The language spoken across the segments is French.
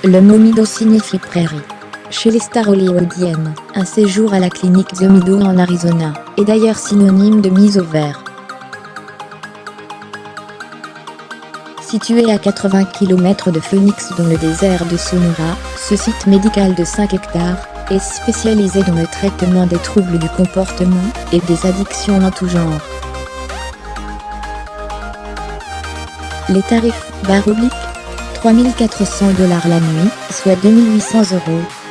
Le mot Meadow signifie prairie. Chez les stars hollywoodiennes, un séjour à la clinique The Meadow en Arizona est d'ailleurs synonyme de mise au vert. Situé à 80 km de Phoenix dans le désert de Sonora, ce site médical de 5 hectares est spécialisé dans le traitement des troubles du comportement et des addictions en tout genre. Les tarifs /3 400 $ la nuit, soit 2 800 €,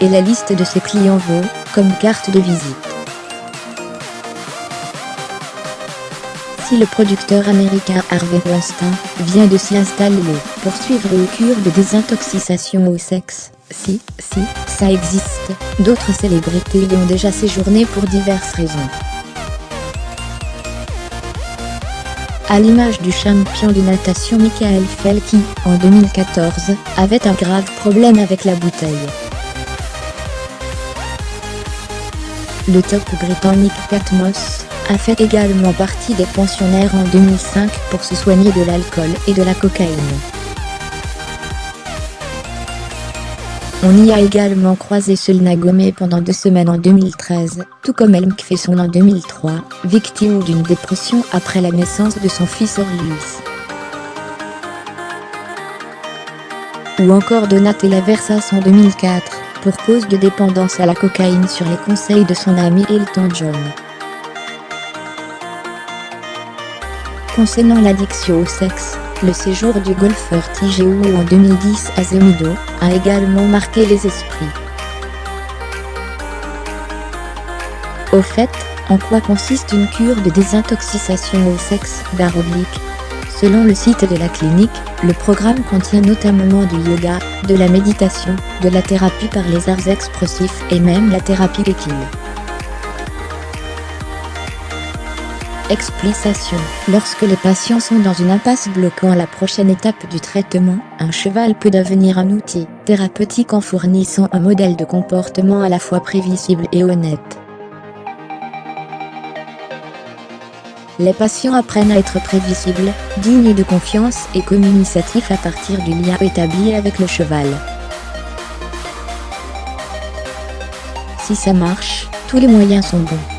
et la liste de ses clients vaut comme carte de visite. Si le producteur américain Harvey Weinstein vient de s'y installer pour suivre une cure de désintoxication au sexe, si ça existe, d'autres célébrités y ont déjà séjourné pour diverses raisons. À l'image du champion de natation Michael Phelps qui, en 2014, avait un grave problème avec la bouteille. Le top britannique Kate Moss a fait également partie des pensionnaires en 2005 pour se soigner de l'alcool et de la cocaïne. On y a également croisé Selena Gomez pendant 2 semaines en 2013, tout comme Elle Macpherson en 2003, victime d'une dépression après la naissance de son fils Orlus. Ou encore Donatella Versace en 2004, pour cause de dépendance à la cocaïne sur les conseils de son ami Elton John. Concernant l'addiction au sexe, le séjour du golfeur Tiger Woods en 2010 à The Meadow a également marqué les esprits. Au fait, en quoi consiste une cure de désintoxication au sexe /? Selon le site de la clinique, le programme contient notamment du yoga, de la méditation, de la thérapie par les arts expressifs et même la thérapie équine. Explication. Lorsque les patients sont dans une impasse bloquant la prochaine étape du traitement, un cheval peut devenir un outil thérapeutique en fournissant un modèle de comportement à la fois prévisible et honnête. Les patients apprennent à être prévisibles, dignes de confiance et communicatifs à partir du lien établi avec le cheval. Si ça marche, tous les moyens sont bons.